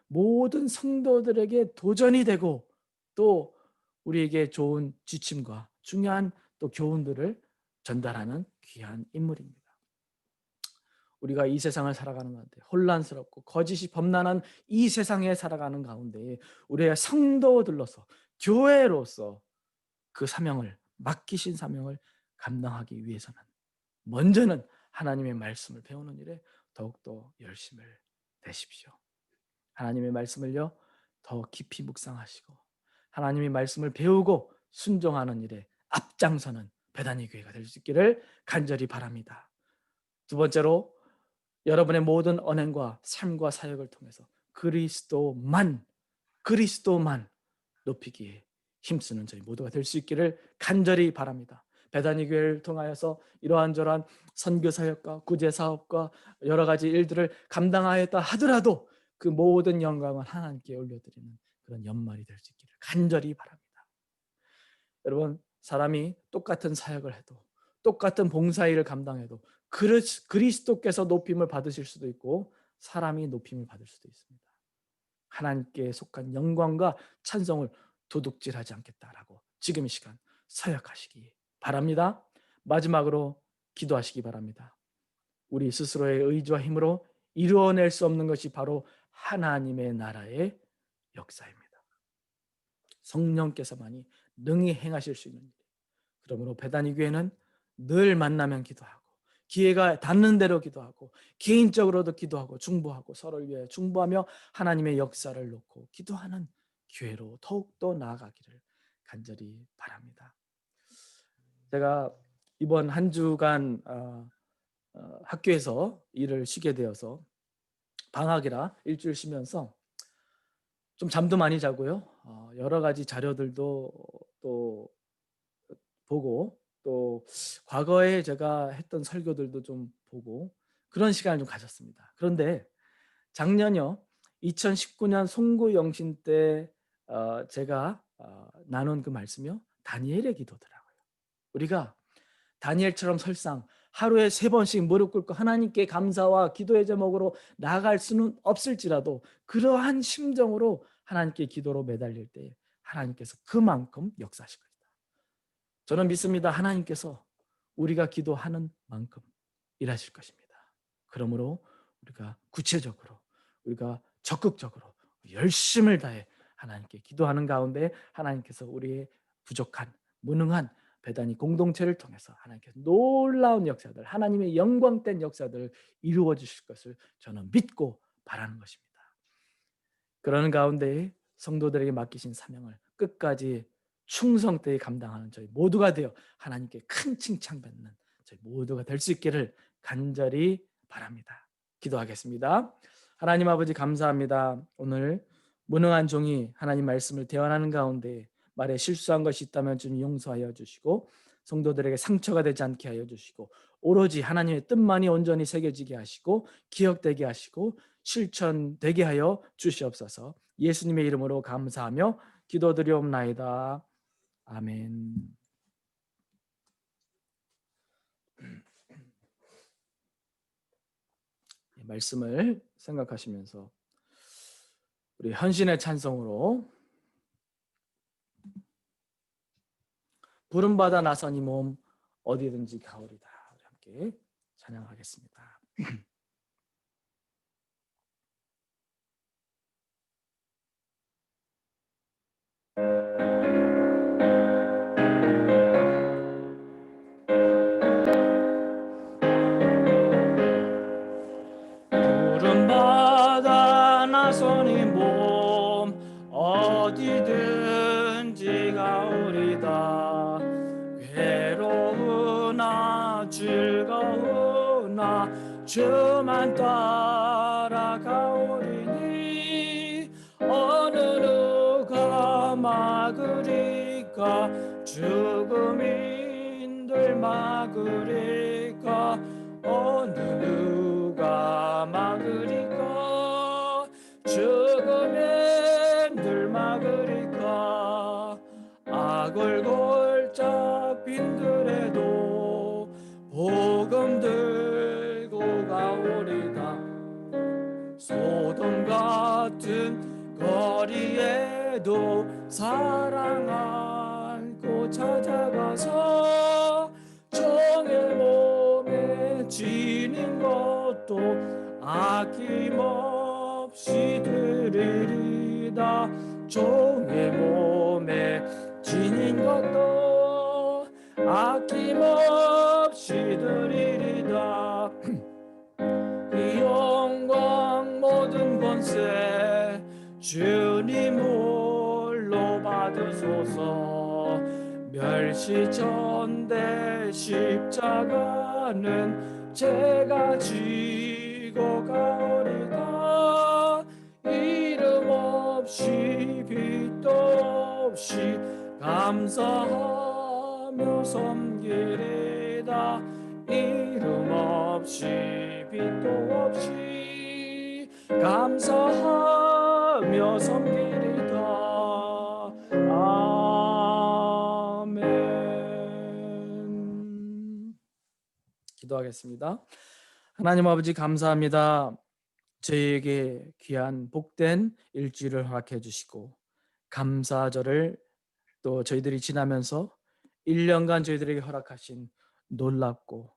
A: 모든 성도들에게 도전이 되고 또 우리에게 좋은 지침과 중요한 또 교훈들을 전달하는 귀한 인물입니다. 우리가 이 세상을 살아가는 가운데 혼란스럽고 거짓이 범람한 이 세상에 살아가는 가운데 우리의 성도들로서 교회로서 그 사명을, 맡기신 사명을 감당하기 위해서는 먼저는 하나님의 말씀을 배우는 일에 더욱더 열심을 내십시오. 하나님의 말씀을요 더 깊이 묵상하시고 하나님의 말씀을 배우고 순종하는 일에 앞장서는 베다니 교회가 될 수 있기를 간절히 바랍니다. 두 번째로, 여러분의 모든 언행과 삶과 사역을 통해서 그리스도만 높이기에 힘쓰는 저희 모두가 될 수 있기를 간절히 바랍니다. 베다니 교회를 통하여서 이러한저러한 선교 사역과 구제 사업과 여러 가지 일들을 감당하였다 하더라도 그 모든 영광을 하나님께 올려드리는 그런 연말이 될 수 있기를 간절히 바랍니다. 여러분, 사람이 똑같은 사역을 해도 똑같은 봉사일을 감당해도 그리스도께서 높임을 받으실 수도 있고 사람이 높임을 받을 수도 있습니다. 하나님께 속한 영광과 찬송을 도둑질하지 않겠다라고 지금 이 시간 사역하시기 바랍니다. 마지막으로 기도하시기 바랍니다. 우리 스스로의 의지와 힘으로 이루어낼 수 없는 것이 바로 하나님의 나라의 역사입니다. 성령께서만이 능히 행하실 수 있는 일. 그러므로 베다니 교회는 늘 만나면 기도하고 기회가 닿는 대로 기도하고 개인적으로도 기도하고 중보하고 서로를 위해 중보하며 하나님의 역사를 놓고 기도하는 교회로 더욱더 나아가기를 간절히 바랍니다. 제가 이번 한 주간 학교에서 일을 쉬게 되어서 방학이라 일주일 쉬면서 좀 잠도 많이 자고요. 여러 가지 자료들도 또 보고 또 과거에 제가 했던 설교들도 좀 보고 그런 시간을 좀 가졌습니다. 그런데 작년요 2019년 송구 영신 때 제가 나눈 그 말씀이요, 다니엘의 기도더라고요. 우리가 다니엘처럼 설상 하루에 3번씩 무릎 꿇고 하나님께 감사와 기도의 제목으로 나아갈 수는 없을지라도 그러한 심정으로 하나님께 기도로 매달릴 때 하나님께서 그만큼 역사하실 겁니다. 저는 믿습니다. 하나님께서 우리가 기도하는 만큼 일하실 것입니다. 그러므로 우리가 구체적으로, 우리가 적극적으로 열심을 다해 하나님께 기도하는 가운데 하나님께서 우리의 부족한, 무능한 배단위 공동체를 통해서 하나님께서 놀라운 역사들, 하나님의 영광된 역사들을 이루어 주실 것을 저는 믿고 바라는 것입니다. 그러는 가운데 성도들에게 맡기신 사명을 끝까지 충성되이 감당하는 저희 모두가 되어 하나님께 큰 칭찬받는 저희 모두가 될 수 있기를 간절히 바랍니다. 기도하겠습니다. 하나님 아버지, 감사합니다. 오늘 무능한 종이 하나님 말씀을 대언하는 가운데 말에 실수한 것이 있다면 좀 용서하여 주시고, 성도들에게 상처가 되지 않게 하여 주시고, 오로지 하나님의 뜻만이 온전히 새겨지게 하시고 기억되게 하시고 실천되게 하여 주시옵소서. 예수님의 이름으로 감사하며 기도드리옵나이다. 아멘. 말씀을 생각하시면서 우리 헌신의 찬송으로 부름받아 나선 이 몸 어디든지 가오리다, 함께 찬양하겠습니다. 부름받아 나선 이 몸 어디든지 가오리다. 괴로우나 즐거우나 주만 따라가오리니 어느 누가 막으리까, 죽음인들 막으리까, 어느 누가 막으리까, 죽음인들 막으리까. 악을 골짜 빈들에도 복음 들고 가오리다. 소돔 같은 거리에도 사랑 안고 찾아가서 종의 몸에 지닌 것도 아낌없이 드리리다. 종의 몸에 지닌 것도 아낌없이 드리리다. 이 영광 모든 권세 주님 홀로 받으소서. 멸시전대 십자가는 제가 지고 가오리다. 이름 없이 빛도 없이 감사하며 섬기리다. 이름 없이 빛도 없이 감사하며 섬기리다. 아멘. 기도하겠습니다. 하나님 아버지, 감사합니다. 저희에게 귀한 복된 일주일을 허락해 주시고 감사절을 또 저희들이 지나면서 1년간 저희들에게 허락하신 놀랍고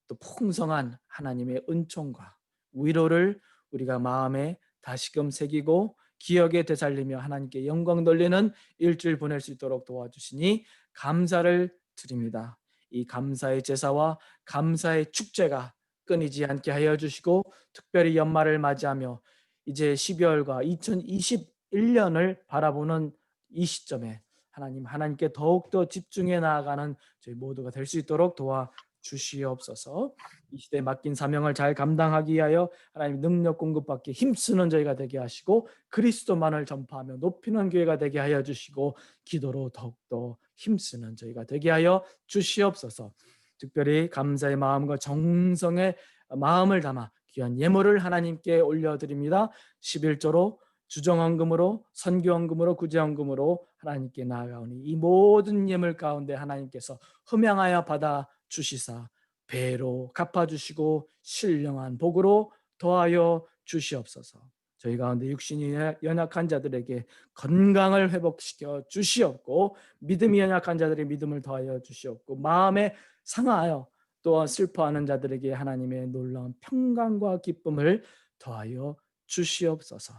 A: 또 풍성한 하나님의 은총과 위로를 우리가 마음에 다시금 새기고 기억에 되살리며 하나님께 영광 돌리는 일주일 보낼 수 있도록 도와주시니 감사를 드립니다. 이 감사의 제사와 감사의 축제가 끊이지 않게 하여 주시고, 특별히 연말을 맞이하며 이제 12월과 2021년을 바라보는 이 시점에 하나님께 더욱더 집중해 나아가는 저희 모두가 될 수 있도록 도와주시옵소서. 이 시대에 맡긴 사명을 잘 감당하기 위하여 하나님 능력 공급받기 힘쓰는 저희가 되게 하시고, 그리스도만을 전파하며 높이는 교회가 되게 하여 주시고, 기도로 더욱더 힘쓰는 저희가 되게 하여 주시옵소서. 특별히 감사의 마음과 정성의 마음을 담아 귀한 예물을 하나님께 올려드립니다. 11조로 주정헌금으로 선교헌금으로 구제헌금으로 하나님께 나아가오니 이 모든 예물 가운데 하나님께서 흠양하여 받아 주시사 배로 갚아주시고 신령한 복으로 더하여 주시옵소서. 저희 가운데 육신이 연약한 자들에게 건강을 회복시켜 주시옵고 믿음이 연약한 자들의 믿음을 더하여 주시옵고 마음에 상하여 또한 슬퍼하는 자들에게 하나님의 놀라운 평강과 기쁨을 더하여 주시옵소서.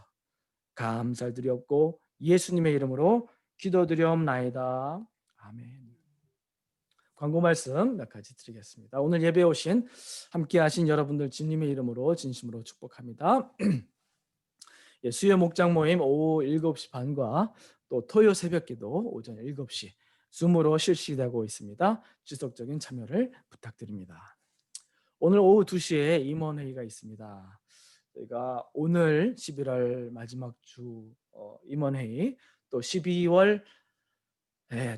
A: 감사드리옵고 예수님의 이름으로 기도드리옵나이다. 아멘. 광고 말씀 몇 가지 드리겠습니다. 오늘 예배 오신 함께 하신 여러분들 주님의 이름으로 진심으로 축복합니다. 수요 목장 모임 오후 7시 반과 또 토요 새벽기도 오전 7시 줌으로 실시되고 있습니다. 지속적인 참여를 부탁드립니다. 오늘 오후 2시에 임원회의가 있습니다. 저희가 오늘 11월 마지막 주 임원회의 또 12월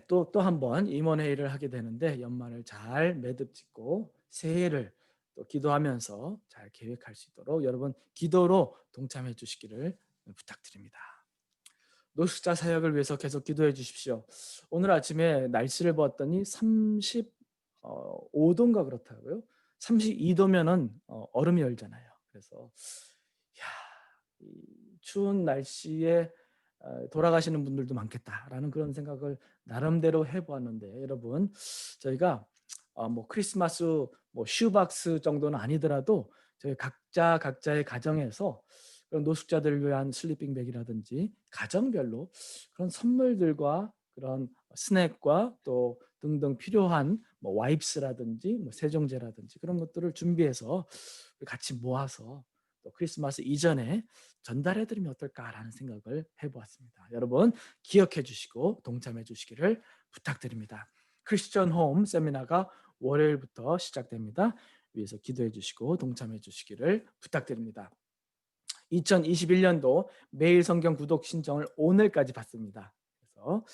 A: 또 한 번 임원회의를 하게 되는데 연말을 잘 매듭짓고 새해를 또 기도하면서 잘 계획할 수 있도록 여러분 기도로 동참해 주시기를 부탁드립니다. 노숙자 사역을 위해서 계속 기도해 주십시오. 오늘 아침에 날씨를 보았더니 35도인가 그렇다고요. 32도면은 얼음이 얼잖아요. 그래서 이 추운 날씨에 돌아가시는 분들도 많겠다라는 그런 생각을 나름대로 해보았는데 여러분 저희가 뭐 크리스마스 슈박스 정도는 아니더라도 저희 각자의 가정에서 그런 노숙자들을 위한 슬리핑백이라든지 가정별로 그런 선물들과 그런 스낵과 또 등등 필요한 와이프스라든지 세정제라든지 그런 것들을 준비해서 같이 모아서 또 크리스마스 이전에 전달해 드리면 어떨까라는 생각을 해보았습니다. 여러분 기억해 주시고 동참해 주시기를 부탁드립니다. 크리스천 홈 세미나가 월요일부터 시작됩니다. 위에서 기도해 주시고 동참해 주시기를 부탁드립니다. 2021년도 매일 성경 구독 신청을 오늘까지 받습니다. 그래서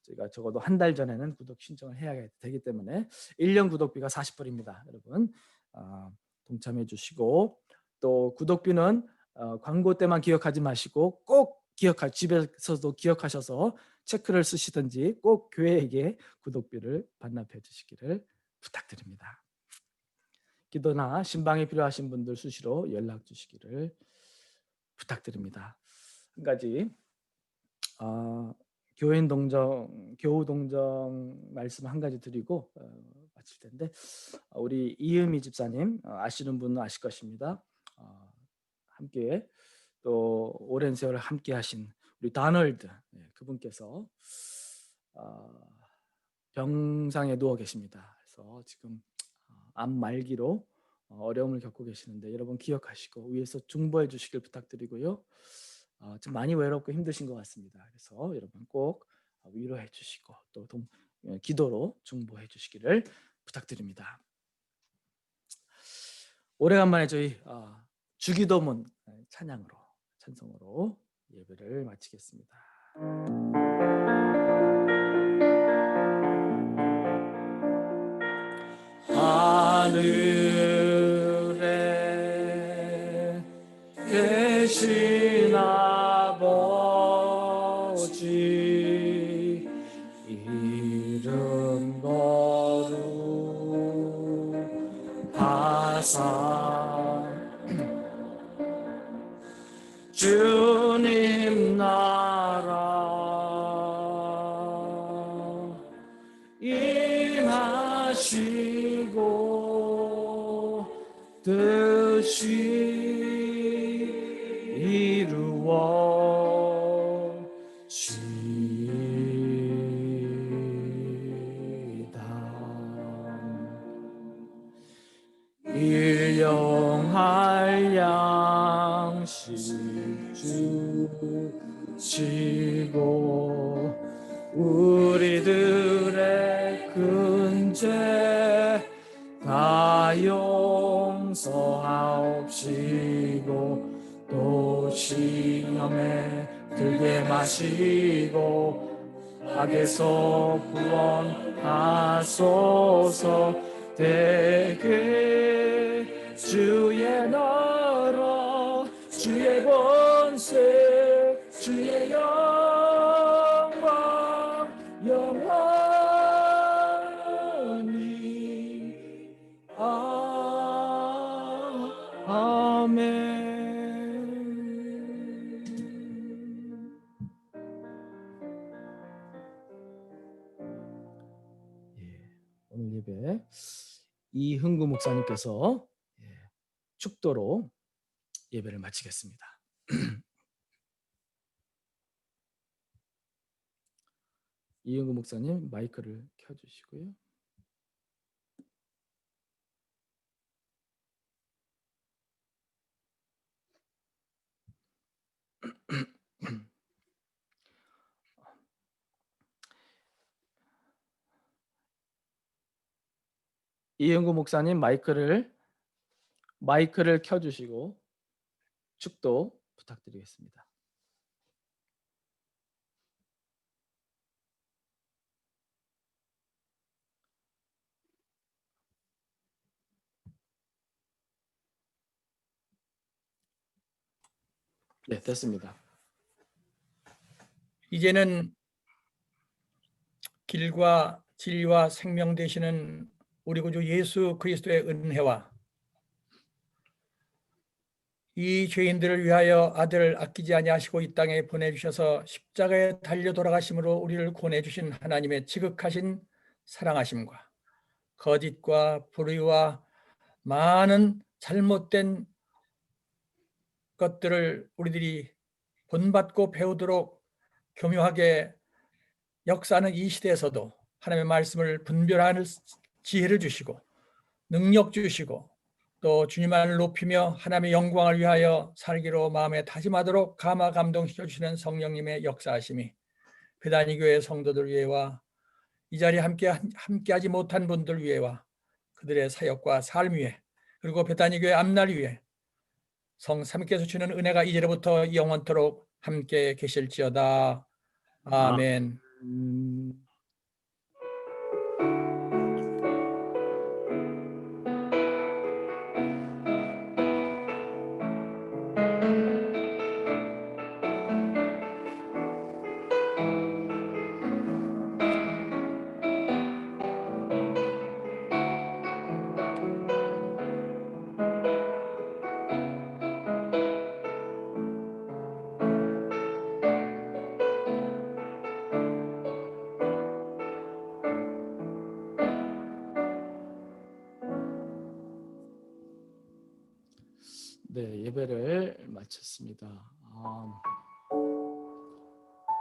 A: 저희가 적어도 한 달 전에는 구독 신청을 해야 되기 때문에 1년 구독비가 40불입니다. 여러분 동참해 주시고 또 구독비는 광고 때만 기억하지 마시고 꼭 집에서도 기억하셔서 체크를 쓰시든지 꼭 교회에게 구독비를 반납해 주시기를 부탁드립니다. 기도나 신방이 필요하신 분들 수시로 연락 주시기를 부탁드립니다. 한 가지 교우 동정 말씀 한 가지 드리고 마칠 텐데 우리 이은미 집사님 아시는 분은 아실 것입니다. 함께 또 오랜 세월을 함께 하신 우리 다널드 그분께서 병상에 누워 계십니다. 그래서 지금 암 말기로 어려움을 겪고 계시는데 여러분 기억하시고 위에서 중보해 주시길 부탁드리고요. 좀 많이 외롭고 힘드신 것 같습니다. 그래서 여러분 꼭 위로해 주시고 또 기도로 중보해 주시기를 부탁드립니다. 오래간만에 저희 주기도문 찬송으로 예배를 마치겠습니다. 하늘에 계신 아버지 이름 거룩하사 주님 나라 임하시고 뜻이 이루어지다 일용할 양식 주시고 우리들의 근죄 다 용서하옵시고 또 시험에 들게 마시고 악에서 구원하소서. 대개 주의 너 주의 영광 영원히 아멘. 예, 오늘 예배 이흥구 목사님께서 축도로 예배를 마치겠습니다. 이흥구 목사님 마이크를 켜주시고요. 이흥구 목사님 마이크를 켜주시고 축도 부탁드리겠습니다. 네, 됐습니다.
C: 이제는 길과 진리와 생명 되시는 우리 구주 예수 그리스도의 은혜와 이 죄인들을 위하여 아들을 아끼지 아니하시고 이 땅에 보내주셔서 십자가에 달려 돌아가심으로 우리를 구원해주신 하나님의 지극하신 사랑하심과 거짓과 불의와 많은 잘못된 것들을 우리들이 본받고 배우도록 교묘하게 역사하는 이 시대에서도 하나님의 말씀을 분별하는 지혜를 주시고 능력 주시고 또 주님만을 높이며 하나님의 영광을 위하여 살기로 마음에 다짐하도록 감화 감동시켜 주시는 성령님의 역사하심이 베다니교회 성도들 위해와 이 자리에 함께하지 못한 분들 위해와 그들의 사역과 삶 위에 그리고 베다니교회 앞날 위에 성삼위께서 주는 은혜가 이제로부터 영원토록 함께 계실지어다. 아멘.
A: 네, 예배를 마쳤습니다.